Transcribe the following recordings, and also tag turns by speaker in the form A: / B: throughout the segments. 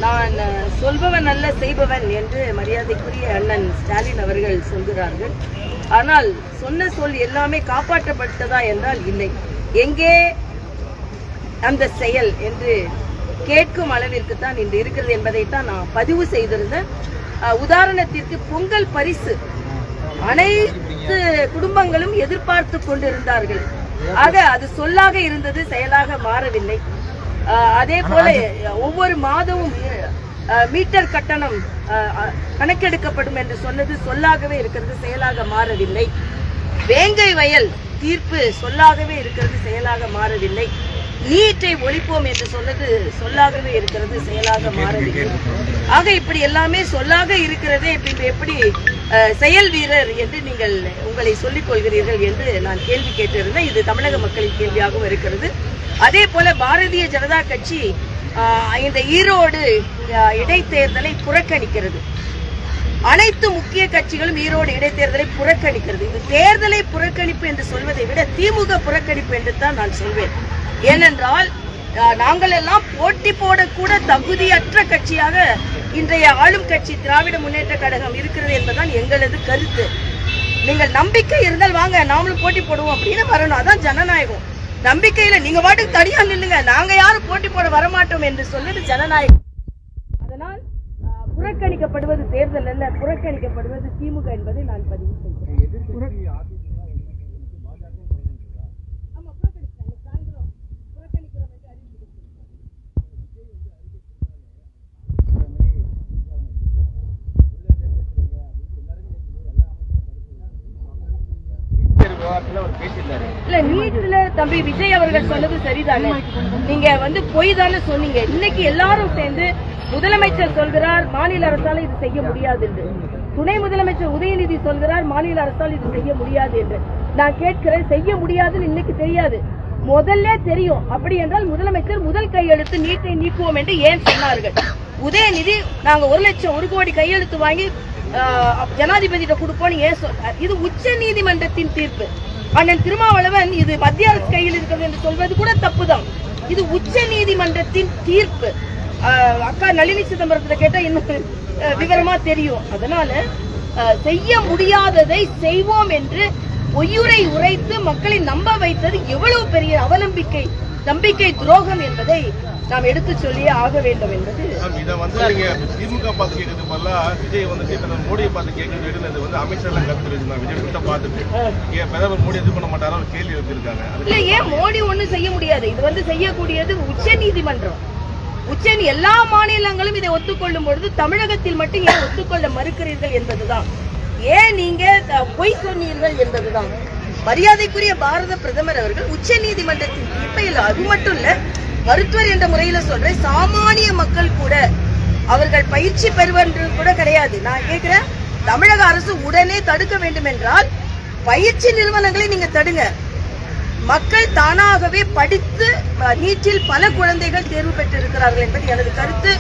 A: நான் சொல்பவன் அல்ல செய்பவன் என்று மரியாதைக்குரிய அண்ணன் ஸ்டாலின் அவர்கள் சொல்கிறார்கள். ஆனால் சொன்ன சொல் எல்லாமே காப்பாற்றப்பட்டதா என்றால் இல்லை. எங்கே அந்த செயல் என்று கேட்கும் அளவிற்கு தான் இன்று இருக்கிறது என்பதைத்தான் நான் பதிவு செய்திருந்தேன். உதாரணத்திற்கு பொங்கல் பரிசு அனைத்து குடும்பங்களும் எதிர்பார்த்து கொண்டிருந்தார்கள். ஆக அது சொல்லாக இருந்தது, செயலாக மாறவில்லை. அதே போல ஒவ்வொரு மாதமும் மீட்டர் கட்டணம் கணக்கெடுக்கப்படும் என்று சொன்னது சொல்லாகவே இருக்கிறது, செயலாக மாறவில்லை. வேங்கை வயல் தீர்ப்பு சொல்லாகவே இருக்கிறது, செயலாக மாறவில்லை. நீட்டை ஒழிப்போம் என்று சொன்னது சொல்லாகவே இருக்கிறது, செயலாக மாறவில்லை. ஆக இப்படி எல்லாமே சொல்லாக இருக்கிறதே, எப்படி செயல் வீரர் என்று நீங்கள் உங்களை சொல்லிக் கொள்கிறீர்கள் என்று நான் கேள்வி கேட்டிருந்தேன். இது தமிழக மக்களின் கேள்வியாகவும் இருக்கிறது. அதே போல பாரதிய ஜனதா கட்சி இந்த ஈரோடு இடைத்தேர்தலை புறக்கணிக்கிறது. அனைத்து முக்கிய கட்சிகளும் ஈரோடு இடைத்தேர்தலை புறக்கணிக்கிறது. இந்த தேர்தலை புறக்கணிப்பு என்று சொல்வதை விட திமுக புறக்கணிப்பு என்று தான் நான் சொல்வேன். ஏனென்றால் நாங்கள் எல்லாம் போட்டி போடக்கூட தகுதியற்ற கட்சியாக இன்றைய ஆளும் கட்சி திராவிட முன்னேற்ற கழகம் இருக்கிறது என்பதுதான் எங்களது கருத்து. நீங்கள் நம்பிக்கை இருந்தால் வாங்க, நாமளும் போட்டி போடுவோம் அப்படின்னு வரணும். அதான் ஜனநாயகம். நம்பிக்கையில நீங்க பாட்டுக்கு தனியா நில்லுங்க, நாங்க யாரும் போட்டி போட வரமாட்டோம் என்று சொல்வது ஜனநாயகம். அதனால் புறக்கணிக்கப்படுவது தேர்தல் அல்ல, புறக்கணிக்கப்படுவது திமுக என்பதை நான் பதிவு செய்கிறேன். இல்ல, நீட்ல தம்பி விஜய் அவர்கள் சொன்னது சரிதானே. நீங்க பொய் தானே சொன்னீங்க. இன்னைக்கு எல்லாரும் சேர்ந்து முதலமைச்சர் சொல்கிறார் மாநில அரசால இது செய்ய முடியாது என்று, துணை முதலமைச்சர் உதயநிதி சொல்கிறார் மாநில அரசால் இது செய்ய முடியாது என்று. நான் கேட்கிறேன், செய்ய முடியாதுன்னு இன்னைக்கு தெரியாது, முதல்ல தெரியும். அப்படி என்றால் முதலமைச்சர் முதல் கையெழுத்து நீட்டை நீக்குவோம் என்று ஏன் சொன்னார்கள்? உதயநிதி நாங்க 1 லட்சம் 1 கோடி கையெழுத்து வாங்கி ஜனாதிபதி கொடுப்போம் ஏன் சொன்னார்? இது உச்ச நீதிமன்றத்தின் தீர்ப்பு. அண்ணன் திருமாவளவன் இது மத்திய அரசு கையில் இருக்கிறது என்று சொல்வது கூட தப்புதான். இது உச்ச நீதிமன்றத்தின் தீர்ப்பு. அக்கா நளினி சிதம்பரத்துல கேட்டா இன்னும் விவரமா தெரியும். அதனால செய்ய முடியாததை செய்வோம் என்று பொய்யுரை உரைத்து மக்களை நம்ப வைத்தது எவ்வளவு பெரிய அவநம்பிக்கை, நம்பிக்கை துரோகம் என்பதை நாம் எடுத்து சொல்லியே ஆக வேண்டும் என்பது.
B: திமுக பார்த்து கேட்கறது போல விஜய் மோடியை பார்த்து கேட்கறது அமைச்சர்லாம் கருத்து விஜய் பார்த்துட்டு பிரதமர் மோடி எது பண்ண மாட்டாரோ கேள்வி வச்சிருக்காங்க.
A: இல்ல, ஏன் மோடி ஒண்ணும் செய்ய முடியாது? இது செய்யக்கூடியது உச்ச நீதிமன்றம். எல்லா மாநிலங்களும் இதை ஒத்துக்கொள்ளும் பொழுது தமிழகத்தில் மட்டும் ஏன் ஒத்துக்கொள்ள மறுக்கிறீர்கள் என்பதுதான். ஏன் நீங்க பொய் சொன்னீர்கள் என்பதுதான். மரியாதைக்குரிய பாரத பிரதமர் அவர்கள் உச்ச நீதிமன்றத்தின் தீர்ப்பை அது மட்டும் இல்ல, மருத்துவர் என்ற முறையில சொல்றேன், சாமானிய மக்கள் கூட அவர்கள் பயிற்சி பெறுவது கூட கிடையாது. நான் கேட்கிறேன், தமிழக அரசு உடனே தடுக்க வேண்டும் என்றால் பயிற்சி நிறுவனங்களை நீங்க தடுங்க. மக்கள் தானாகவே படித்து நீட்டில் பல குழந்தைகள் தேர்வு பெற்று இருக்கிறார்கள் என்பது எனது கருத்து.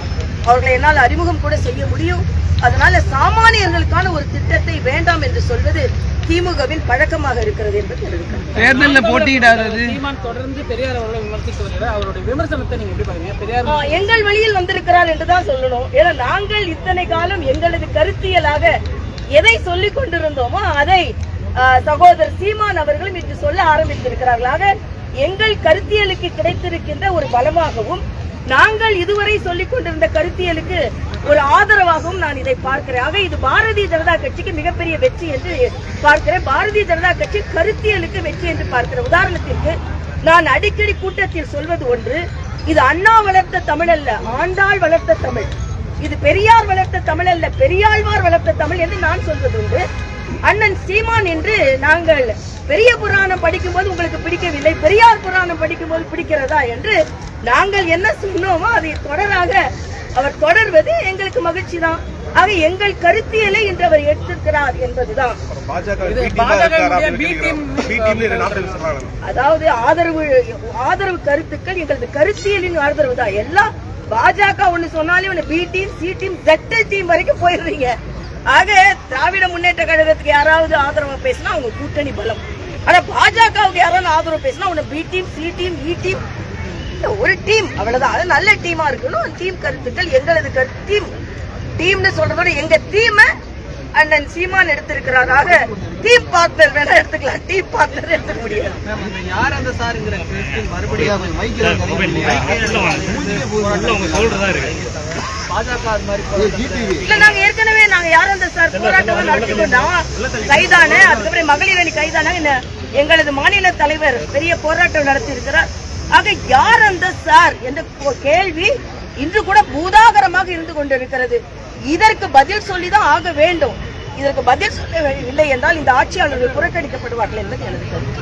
A: அவர்களை என்னால் அறிமுகம் கூட செய்ய முடியும். அதனால சாமானியர்களுக்கான ஒரு திட்டத்தை வேண்டாம் என்று சொல்வது திமுகவின் பழக்கமாக இருக்கிறது என்பது எனது கருத்து.
C: தேர்தலில் போட்டியிடாதது
D: தொடர்ந்து பெரியார் அவர்களை விமர்சித்து வருகிறார். அவருடைய விமர்சனத்தை நீங்க எப்படி பாருங்க? பெரியார்
A: எங்கள் வழியில் வந்திருக்கிறார் என்றுதான் சொல்லணும். ஏன்னா நாங்கள் இத்தனை காலம் எங்களது கருத்தியலாக எதை சொல்லிக் கொண்டிருந்தோமோ அதை சகோதரர் சீமான் அவர்களும் இன்று சொல்ல ஆரம்பித்திருக்கிறார்களாக எங்கள் கருத்தியலுக்கு கிடைத்திருக்கின்ற ஒரு பலமாகவும் நாங்கள் இதுவரை சொல்லிக் கொண்டிருந்த கருத்தியலுக்கு ஒரு ஆதரவாகவும் நான் இதை பார்க்கிறேன். ஆக இது பாரதிய ஜனதா கட்சிக்கு மிகப்பெரிய வெற்றி என்று பார்க்கிறேன். பாரதிய ஜனதா கட்சி கருத்தியலுக்கு வெற்றி என்று பார்க்கிறேன். உதாரணத்திற்கு நான் அடிக்கடி கூட்டத்தில் சொல்வது ஒன்று, இது அண்ணா வளர்த்த தமிழ் அல்ல, ஆண்டாள் வளர்த்த தமிழ். இது பெரியார் வளர்த்த தமிழ் அல்ல, பெரியாழ்வார் வளர்த்த தமிழ் என்று நான் சொல்வது உண்டு. அண்ணன் சீமான் என்று நாங்கள் பெரிய புராணம் படிக்கும் போது உங்களுக்கு பிடிக்கவில்லை, பெரியார் புராணம் படிக்கும் போது பிடிக்கிறதா என்று நாங்கள் என்ன சொன்னோமோ அதை தொடராக அவர் தொடர்வது எங்களுக்கு மகிழ்ச்சி தான். ஆக எங்கள் கருத்தியலை இன்று அவர் எடுத்திருக்கிறார் என்பதுதான். அதாவது ஆதரவு கருத்துக்கள் எங்களது கருத்தியலின் ஆதரவு தான். எல்லாம் பாஜக ஒண்ணு சொன்னாலே B team, C team, Z team வரைக்கும் போயிடுறீங்க. ஆக திராவிட முன்னேற்ற கழகத்துக்கு யாராவது ஆதரவு பேசினா அவங்க கூட்டணி பலம். ஆனா பாஜகவுக்கு யாராவது ஆதரவு பேசினா உன்னை பி டீம், சி டீம், இ டீம், ஒரு டீம் அவ்வளவுதான். அது நல்ல டீமா இருக்கணும். டீம் கருத்துக்கள் எங்களது டீம்னு சொல்றதோட எங்க டீம் அண்ணன் சீமான் எடுத்திருக்கிறார். ஆக டீம் பார்ட்னர் வேணா எடுத்துக்கலாம், டீம் பார்ட்னர் எடுத்துக்க முடியாது.
D: யார் அந்த சாருங்கிற மறுபடியும் பாஜக அது மாதிரி
A: இல்ல, நாங்க ஏற்கனவே யார் அந்த சார் போராட்டம் நடத்திக்கொண்டோம், கைதான. அதுக்கப்புறம் மகளிர் அணி கைதான. எங்களது மாநில தலைவர் பெரிய போராட்டம் நடத்தி இருக்கிறார். ஆக யார் அந்த சார் என்ற கேள்வி இன்று கூட பூதாகரமாக இருந்து கொண்டிருக்கிறது. இதற்கு பதில் சொல்லிதான் ஆக வேண்டும். இதற்கு பதில் சொல்லவில்லை என்றால் இந்த ஆட்சியாளர்கள் புறக்கணிக்கப்படுவார்கள் என்பது எனது கருத்து.